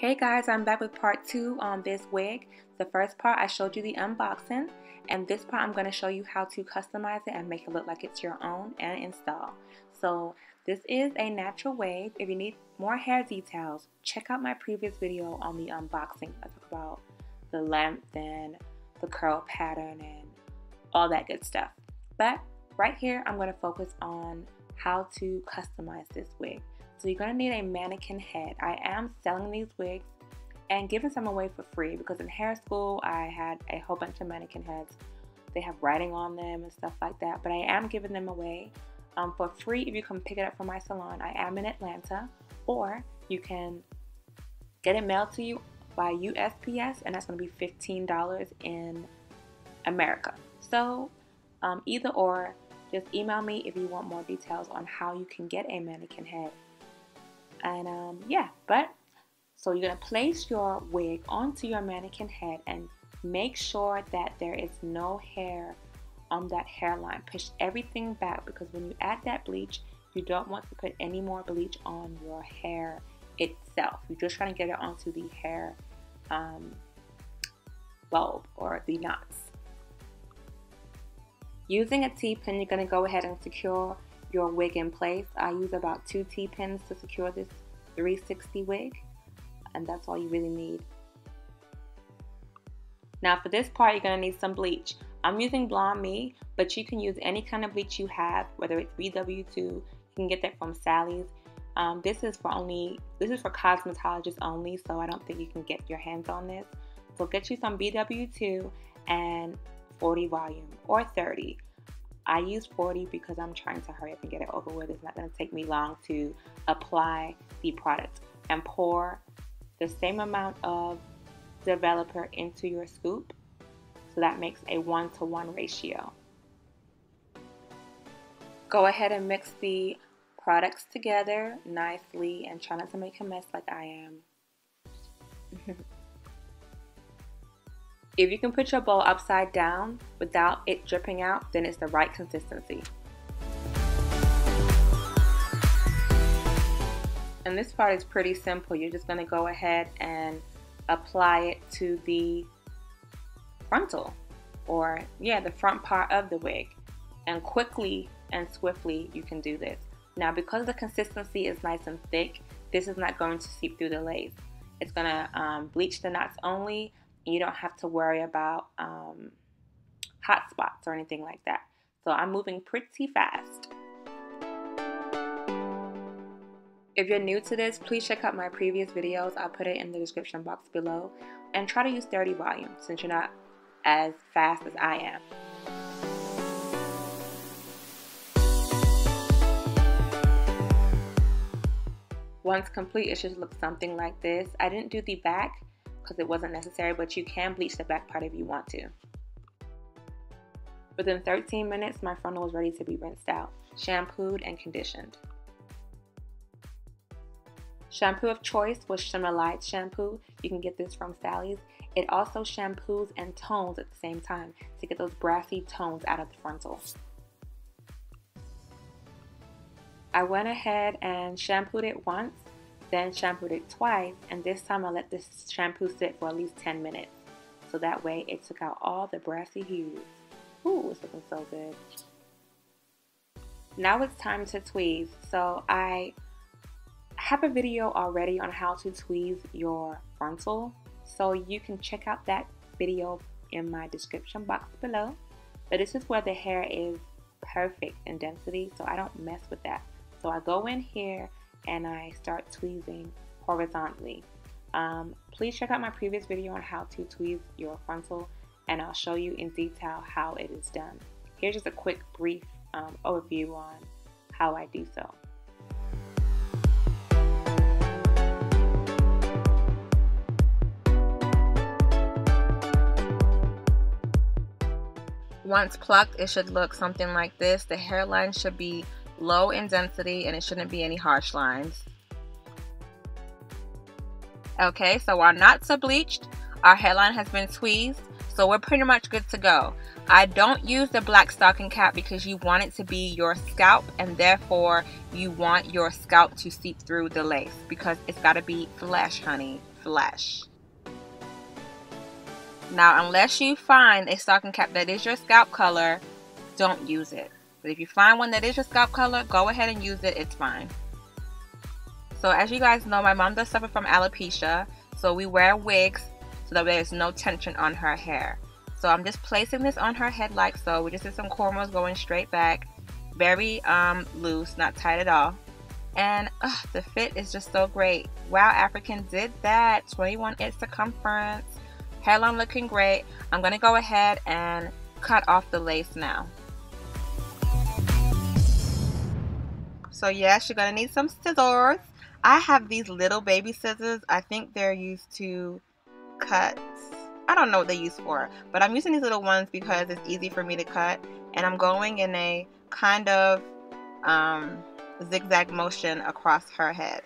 Hey guys, I'm back with part 2 on this wig. The first part I showed you the unboxing, and this part I'm going to show you how to customize it and make it look like it's your own and install. So this is a natural wave. If you need more hair details, check out my previous video on the unboxing. I talk about the length and the curl pattern and all that good stuff. But right here I'm going to focus on how to customize this wig. So you're going to need a mannequin head. I am selling these wigs and giving some away for free because in hair school I had a whole bunch of mannequin heads. They have writing on them and stuff like that, but I am giving them away for free if you come pick it up from my salon. I am in Atlanta, or you can get it mailed to you by USPS, and that's going to be $15 in America. So either or, just email me if you want more details on how you can get a mannequin head. And yeah, so you're going to place your wig onto your mannequin head and make sure that there is no hair on that hairline. Push everything back, because when you add that bleach, you don't want to put any more bleach on your hair itself. You're just trying to get it onto the hair bulb or the knots. Using a T-pin, you're going to go ahead and secure your wig in place. I use about 2 T-pins to secure this 360 wig, and that's all you really need. Now for this part, you're going to need some bleach. I'm using Blonde Me, but you can use any kind of bleach you have, whether it's BW2, you can get that from Sally's. This is for cosmetologists only, so I don't think you can get your hands on this. So get you some BW2 and 40 volume or 30. I use 40 because I'm trying to hurry up and get it over with. It's not going to take me long to apply the product, and pour the same amount of developer into your scoop, so that makes a 1-to-1 ratio. Go ahead and mix the products together nicely and try not to make a mess like I am. If you can put your bowl upside down without it dripping out, then it's the right consistency. And this part is pretty simple. You're just going to go ahead and apply it to the frontal, or the front part of the wig. And quickly and swiftly you can do this. Now because the consistency is nice and thick, this is not going to seep through the lace. It's going to bleach the knots only. You don't have to worry about hot spots or anything like that. So I'm moving pretty fast. If you're new to this, please check out my previous videos. I'll put it in the description box below. And try to use 30 volume since you're not as fast as I am. Once complete, it should look something like this. I didn't do the back because it wasn't necessary, but you can bleach the back part if you want to. Within 13 minutes, my frontal was ready to be rinsed out, shampooed, and conditioned. Shampoo of choice was Shimmer Light shampoo. You can get this from Sally's. It also shampoos and tones at the same time to get those brassy tones out of the frontal. I went ahead and shampooed it once, then shampooed it twice, and this time I let this shampoo sit for at least 10 minutes. So that way it took out all the brassy hues. Ooh, it's looking so good. Now it's time to tweeze. So I have a video already on how to tweeze your frontal. So you can check out that video in my description box below. But this is where the hair is perfect in density, so I don't mess with that. So I go in here and I start tweezing horizontally. Please check out my previous video on how to tweeze your frontal, and I'll show you in detail how it is done. Here's just a quick brief overview on how I do so. Once plucked, it should look something like this. The hairline should be low in density and it shouldn't be any harsh lines. Okay, so our knots are bleached, our hairline has been tweezed, so we're pretty much good to go. I don't use the black stocking cap because you want it to be your scalp, and therefore you want your scalp to seep through the lace because it's got to be flesh, honey. flesh. Now, unless you find a stocking cap that is your scalp color, don't use it. But if you find one that is your scalp color, go ahead and use it. It's fine. So as you guys know, my mom does suffer from alopecia, so we wear wigs so that there's no tension on her hair. So I'm just placing this on her head like so. We just did some cornrows going straight back, very loose, not tight at all. And the fit is just so great. Wow, African did that. 21 inch circumference, hairline looking great. I'm gonna go ahead and cut off the lace now. So yes, you're gonna need some scissors. I have these little baby scissors. I think they're used to cut, I don't know what they're used for, but I'm using these little ones because it's easy for me to cut, and I'm going in a kind of zigzag motion across her head.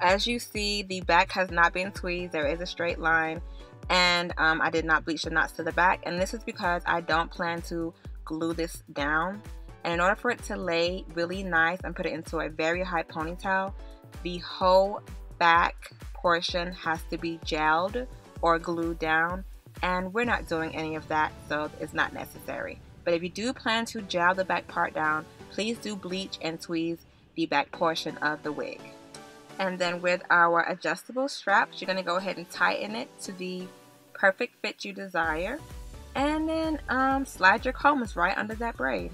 As you see, the back has not been tweezed. There is a straight line, and I did not bleach the knots to the back, and this is because I don't plan to glue this down. And in order for it to lay really nice and put it into a very high ponytail, the whole back portion has to be gelled or glued down, and we're not doing any of that, so it's not necessary. But if you do plan to gel the back part down, please do bleach and tweeze the back portion of the wig. And then with our adjustable straps, you're going to go ahead and tighten it to the perfect fit you desire, and then slide your combs right under that braid.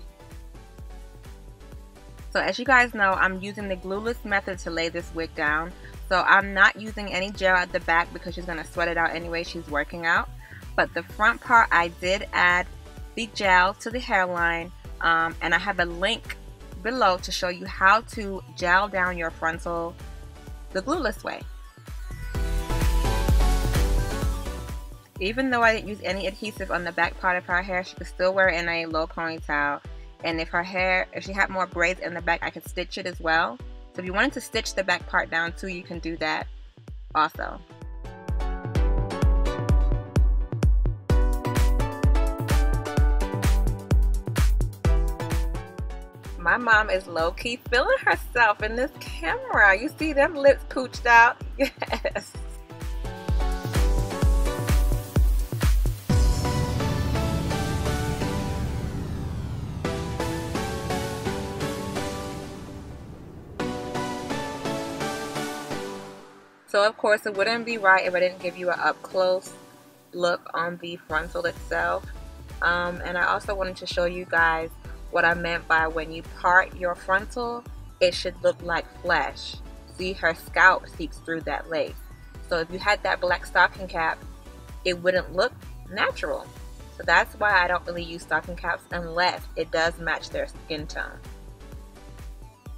So as you guys know, I'm using the glueless method to lay this wig down. So I'm not using any gel at the back because she's going to sweat it out anyway. She's working out. But the front part, I did add the gel to the hairline, and I have a link below to show you how to gel down your frontal the glueless way. Even though I didn't use any adhesive on the back part of her hair, she could still wear it in a low ponytail. And if she had more braids in the back, I could stitch it as well. So if you wanted to stitch the back part down too, you can do that also. My mom is low-key feeling herself in this camera. You see them lips pooched out? Yes. So of course it wouldn't be right if I didn't give you an up-close look on the frontal itself. And I also wanted to show you guys what I meant by when you part your frontal, it should look like flesh. See, her scalp seeps through that lace. So if you had that black stocking cap, it wouldn't look natural. So that's why I don't really use stocking caps unless it does match their skin tone.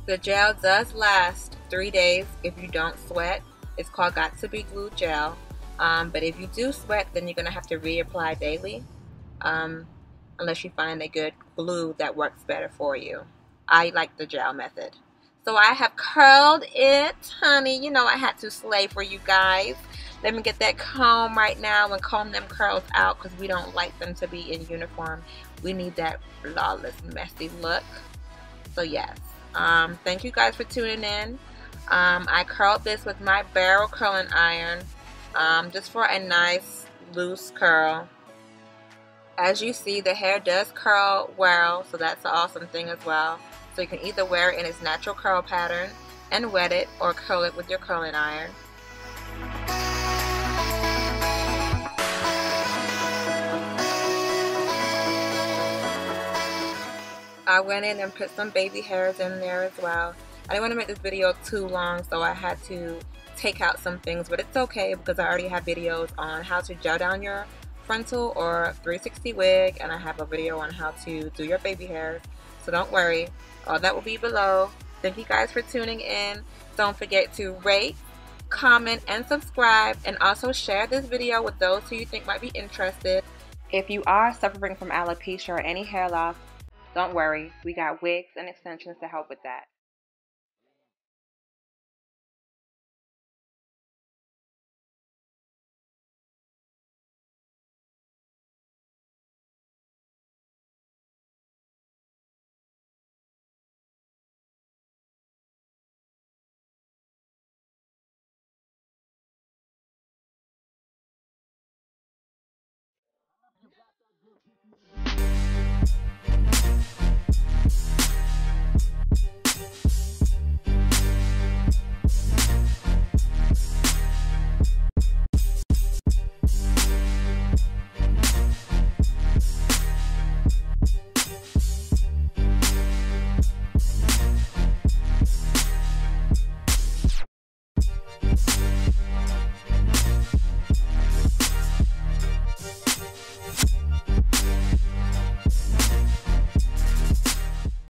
The gel does last 3 days if you don't sweat. It's called Got to Be Glue Gel. But if you do sweat, then you're going to have to reapply daily. Unless you find a good glue that works better for you. I like the gel method. So I have curled it, honey. You know I had to slay for you guys. Let me get that comb right now and comb them curls out because we don't like them to be in uniform. We need that flawless, messy look. So yes, thank you guys for tuning in. I curled this with my barrel curling iron just for a nice loose curl. As you see, the hair does curl well, so that's an awesome thing as well. So you can either wear it in its natural curl pattern and wet it, or curl it with your curling iron. I went in and put some baby hairs in there as well. I didn't want to make this video too long, so I had to take out some things, but it's okay because I already have videos on how to gel down your frontal or 360 wig, and I have a video on how to do your baby hairs, so don't worry, all that will be below. Thank you guys for tuning in. Don't forget to rate, comment, and subscribe, and also share this video with those who you think might be interested. If you are suffering from alopecia or any hair loss, don't worry, we got wigs and extensions to help with that.